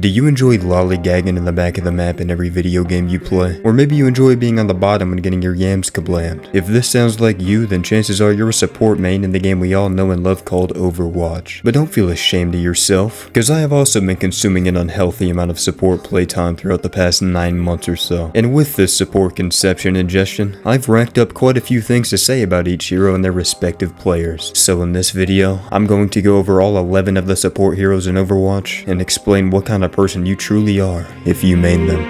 Do you enjoy lollygagging in the back of the map in every video game you play? Or maybe you enjoy being on the bottom and getting your yams kablammed. If this sounds like you, then chances are you're a support main in the game we all know and love called Overwatch. But don't feel ashamed of yourself, because I have also been consuming an unhealthy amount of support playtime throughout the past 9 months or so. And with this support conception and ingestion, I've racked up quite a few things to say about each hero and their respective players. So in this video, I'm going to go over all 11 of the support heroes in Overwatch and explain what kind of person you truly are if you main them.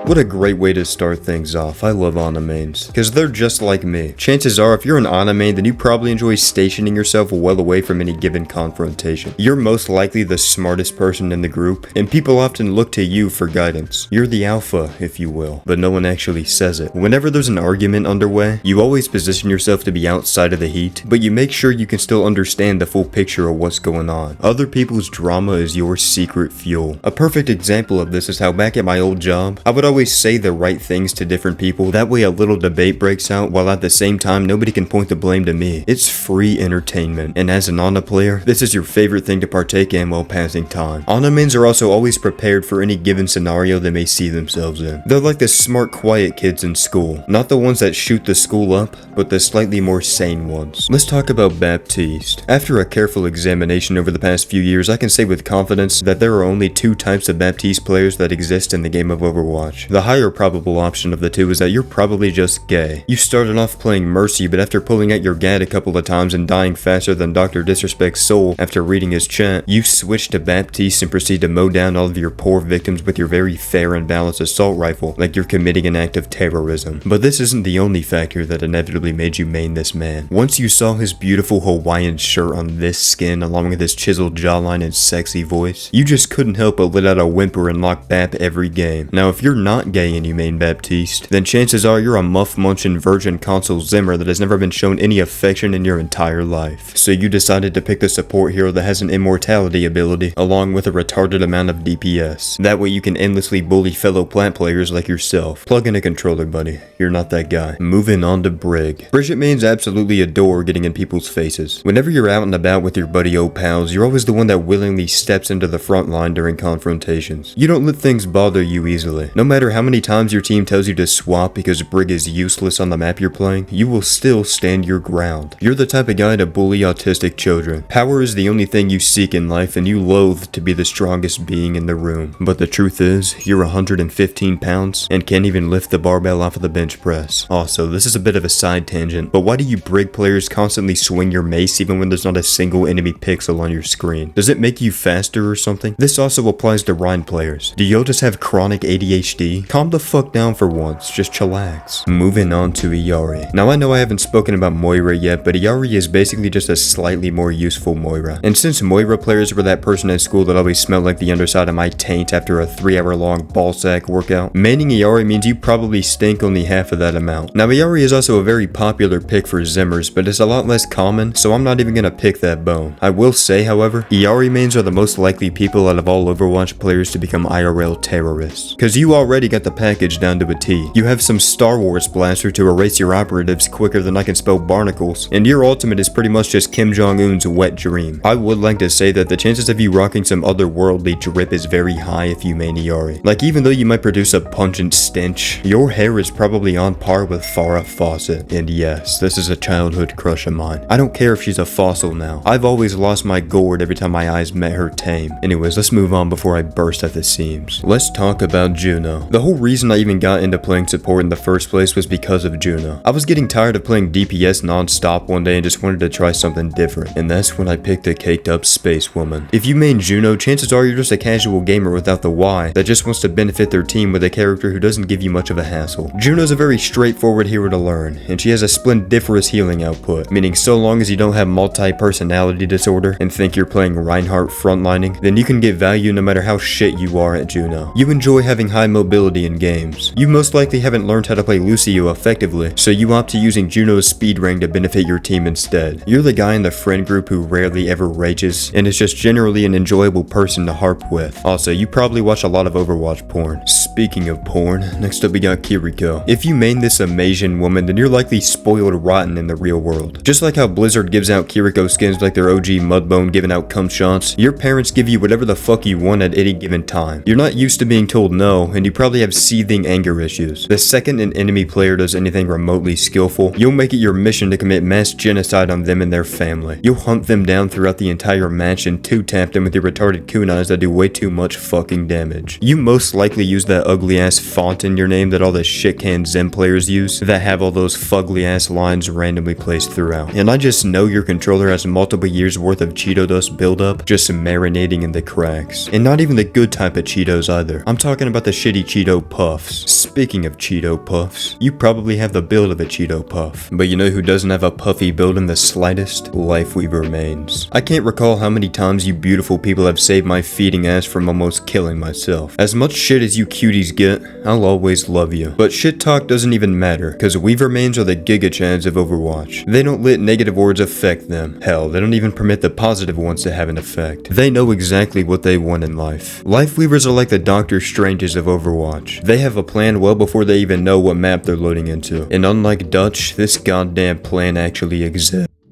What a great way to start things off. I love Ana mains, because they're just like me. Chances are, if you're an Ana main, then you probably enjoy stationing yourself well away from any given confrontation. You're most likely the smartest person in the group, and people often look to you for guidance. You're the alpha, if you will, but no one actually says it. Whenever there's an argument underway, you always position yourself to be outside of the heat, but you make sure you can still understand the full picture of what's going on. Other people's drama is your secret fuel. A perfect example of this is how back at my old job, I would always say the right things to different people. That way a little debate breaks out, while at the same time nobody can point the blame to me. It's free entertainment, and as an Ana player, this is your favorite thing to partake in while passing time. Ana mains are also always prepared for any given scenario they may see themselves in. They're like the smart, quiet kids in school. Not the ones that shoot the school up, but the slightly more sane ones. Let's talk about Baptiste. After a careful examination over the past few years, I can say with confidence that there are only 2 types of Baptiste players that exist in the game of Overwatch. The higher probable option of the two is that you're probably just gay. You started off playing Mercy, but after pulling out your gat a couple of times and dying faster than Dr. Disrespect's soul after reading his chat, you switch to Baptiste and proceed to mow down all of your poor victims with your very fair and balanced assault rifle, like you're committing an act of terrorism. But this isn't the only factor that inevitably made you main this man. Once you saw his beautiful Hawaiian shirt on this skin, along with his chiseled jawline and sexy voice, you just couldn't help but let out a whimper and lock Bap every game. Now, if you're not gay and you main Baptiste, then chances are you're a muff-munching virgin console Zimmer that has never been shown any affection in your entire life. So you decided to pick the support hero that has an immortality ability, along with a retarded amount of DPS. That way you can endlessly bully fellow plant players like yourself. Plug in a controller, buddy. You're not that guy. Moving on to Brig. Brigitte mains absolutely adore getting in people's faces. Whenever you're out and about with your buddy old pals, you're always the one that willingly steps into the front line during confrontations. You don't let things bother you easily. No matter how many times your team tells you to swap because Brig is useless on the map you're playing, you will still stand your ground. You're the type of guy to bully autistic children. Power is the only thing you seek in life, and you loathe to be the strongest being in the room. But the truth is, you're 115 pounds and can't even lift the barbell off of the bench press. Also, this is a bit of a side tangent, but why do you Brig players constantly swing your mace even when there's not a single enemy pixel on your screen? Does it make you faster or something? This also applies to Rhine players. Do y'all just have chronic ADHD? Calm the fuck down for once, just chillax. Moving on to Ilari. Now I know I haven't spoken about Moira yet, but Ilari is basically just a slightly more useful Moira. And since Moira players were that person at school that always smelled like the underside of my taint after a 3-hour-long ballsack workout, maining Ilari means you probably stink only half of that amount. Now Ilari is also a very popular pick for Zimmers, but it's a lot less common, so I'm not even gonna pick that bone. I will say, however, Ilari mains are the most likely people out of all Overwatch players to become IRL terrorists. Cause you already got the package down to a T. You have some Star Wars blaster to erase your operatives quicker than I can spell barnacles, and your ultimate is pretty much just Kim Jong-un's wet dream. I would like to say that the chances of you rocking some otherworldly drip is very high if you main Ilari. Like, even though you might produce a pungent stench, your hair is probably on par with Farrah Fawcett. And yes, this is a childhood crush of mine. I don't care if she's a fossil now. I've always lost my gourd every time my eyes met her tame. Anyways, let's move on before I burst at the seams. Let's talk about Juno. The whole reason I even got into playing support in the first place was because of Juno. I was getting tired of playing DPS non-stop one day and just wanted to try something different, and that's when I picked a caked up space woman. If you main Juno, chances are you're just a casual gamer without the Y that just wants to benefit their team with a character who doesn't give you much of a hassle. Juno's a very straightforward hero to learn, and she has a splendiferous healing output, meaning so long as you don't have multi-personality disorder and think you're playing Reinhardt frontlining, then you can get value no matter how shit you are at Juno. You enjoy having high mobility in games. You most likely haven't learned how to play Lucio effectively, so you opt to using Juno's speed ring to benefit your team instead. You're the guy in the friend group who rarely ever rages, and is just generally an enjoyable person to harp with. Also, you probably watch a lot of Overwatch porn. Speaking of porn, next up we got Kiriko. If you main this Amazing woman, then you're likely spoiled rotten in the real world. Just like how Blizzard gives out Kiriko skins like their OG Mudbone giving out cum shots, your parents give you whatever the fuck you want at any given time. You're not used to being told no, and you probably have seething anger issues. The second an enemy player does anything remotely skillful, you'll make it your mission to commit mass genocide on them and their family. You'll hunt them down throughout the entire match and two-tap them with your retarded kunais that do way too much fucking damage. You most likely use that ugly ass font in your name that all the shit-canned Zen players use that have all those fugly ass lines randomly placed throughout. And I just know your controller has multiple years worth of Cheeto dust buildup just marinating in the cracks. And not even the good type of Cheetos either. I'm talking about the shitty Cheeto puffs. Speaking of Cheeto puffs, you probably have the build of a Cheeto puff. But you know who doesn't have a puffy build in the slightest? Lifeweaver mains. I can't recall how many times you beautiful people have saved my feeding ass from almost killing myself. As much shit as you cuties get, I'll always love you. But shit talk doesn't even matter, cause Weaver mains are the Giga Chads of Overwatch. They don't let negative words affect them. Hell, they don't even permit the positive ones to have an effect. They know exactly what they want in life. Lifeweavers are like the Doctor Stranges of Overwatch. They have a plan well before they even know what map they're loading into. And unlike Dutch, this goddamn plan actually exists.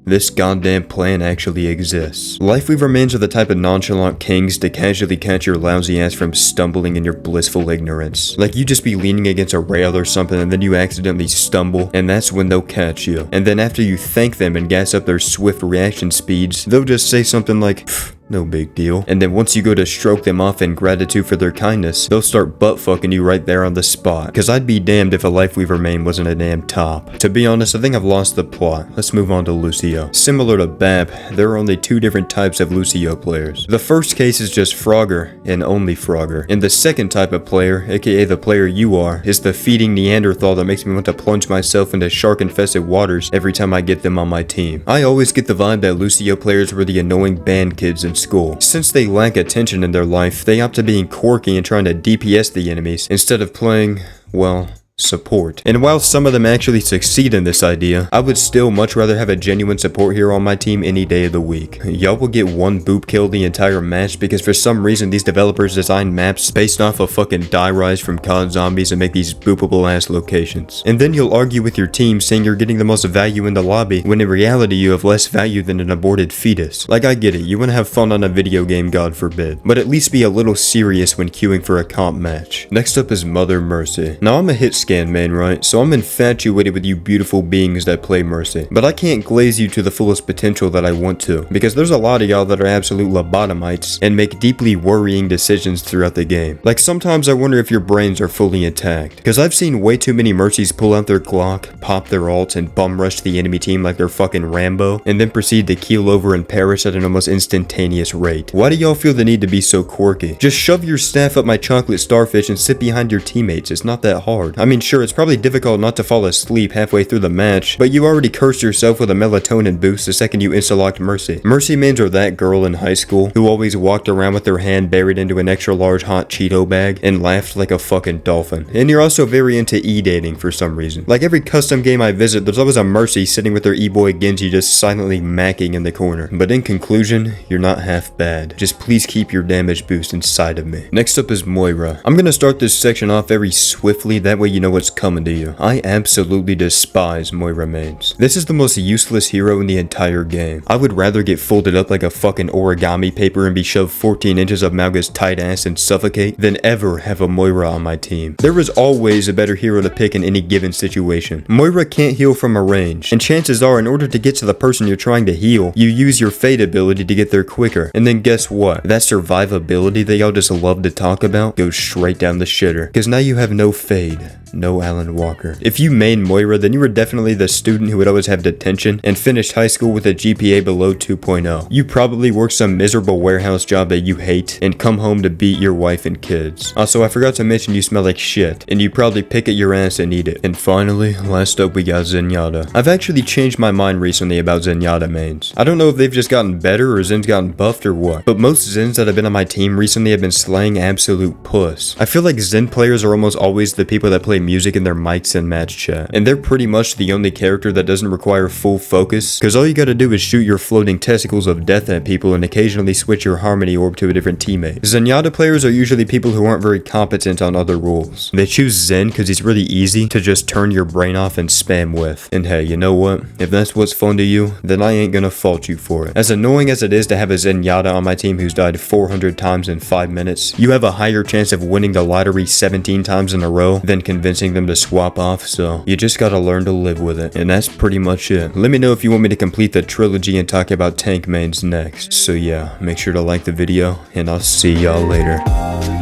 Lifeweaver mains are the type of nonchalant kings to casually catch your lousy ass from stumbling in your blissful ignorance. Like you just be leaning against a rail or something and then you accidentally stumble, and that's when they'll catch you. And then after you thank them and gas up their swift reaction speeds, they'll just say something like, no big deal. And then once you go to stroke them off in gratitude for their kindness, they'll start butt fucking you right there on the spot. Cause I'd be damned if a Lifeweaver main wasn't a damn top. To be honest, I think I've lost the plot. Let's move on to Lucio. Similar to Bap, there are only two different types of Lucio players. The first case is just Frogger, and only Frogger. And the second type of player, aka the player you are, is the feeding Neanderthal that makes me want to plunge myself into shark-infested waters every time I get them on my team. I always get the vibe that Lucio players were the annoying band kids in school. Since they lack attention in their life, they opt to being quirky and trying to DPS the enemies instead of playing, well, support. And while some of them actually succeed in this idea, I would still much rather have a genuine support hero on my team any day of the week. Y'all will get one boop kill the entire match because for some reason these developers design maps based off of fucking die rise from COD zombies and make these boopable ass locations. And then you'll argue with your team saying you're getting the most value in the lobby when in reality you have less value than an aborted fetus. Like I get it, you wanna have fun on a video game, God forbid, but at least be a little serious when queuing for a comp match. Next up is Mother Mercy. Now I'm a hit scan main, right? So I'm infatuated with you beautiful beings that play Mercy. But I can't glaze you to the fullest potential that I want to, because there's a lot of y'all that are absolute lobotomites and make deeply worrying decisions throughout the game. Like sometimes I wonder if your brains are fully intact, because I've seen way too many Mercies pull out their Glock, pop their ults, and bum rush the enemy team like they're fucking Rambo, and then proceed to keel over and perish at an almost instantaneous rate. Why do y'all feel the need to be so quirky? Just shove your staff up my chocolate starfish and sit behind your teammates. It's not that hard. I mean, sure, it's probably difficult not to fall asleep halfway through the match, but you already cursed yourself with a melatonin boost the second you insta-locked Mercy. Mercy mains are that girl in high school who always walked around with her hand buried into an extra large hot Cheeto bag and laughed like a fucking dolphin. And you're also very into e-dating for some reason. Like every custom game I visit, there's always a Mercy sitting with her e-boy Genji just silently macking in the corner. But in conclusion, you're not half bad. Just please keep your damage boost inside of me. Next up is Moira. I'm gonna start this section off very swiftly, that way you know what's coming to you. I absolutely despise Moira mains. This is the most useless hero in the entire game. I would rather get folded up like a fucking origami paper and be shoved 14 inches of Malga's tight ass and suffocate than ever have a Moira on my team. There is always a better hero to pick in any given situation. Moira can't heal from a range, and chances are in order to get to the person you're trying to heal, you use your fade ability to get there quicker. And then guess what? That survivability that y'all just love to talk about goes straight down the shitter, because now you have no fade. No Alan Walker. If you main Moira, then you were definitely the student who would always have detention and finished high school with a GPA below 2.0. You probably worked some miserable warehouse job that you hate and come home to beat your wife and kids. Also, I forgot to mention you smell like shit, and you probably pick at your ass and eat it. And finally, last up we got Zenyatta. I've actually changed my mind recently about Zenyatta mains. I don't know if they've just gotten better or Zen's gotten buffed or what, but most Zens that have been on my team recently have been slaying absolute puss. I feel like Zen players are almost always the people that play music in their mics and match chat. And they're pretty much the only character that doesn't require full focus, because all you gotta do is shoot your floating testicles of death at people and occasionally switch your harmony orb to a different teammate. Zenyatta players are usually people who aren't very competent on other rules. They choose Zen because he's really easy to just turn your brain off and spam with. And hey, you know what? If that's what's fun to you, then I ain't gonna fault you for it. As annoying as it is to have a Zenyatta on my team who's died 400 times in 5 minutes, you have a higher chance of winning the lottery 17 times in a row than convincing them to swap off, so you just gotta learn to live with it. And that's pretty much it. Let me know if you want me to complete the trilogy and talk about tank mains next. So yeah, make sure to like the video, and I'll see y'all later.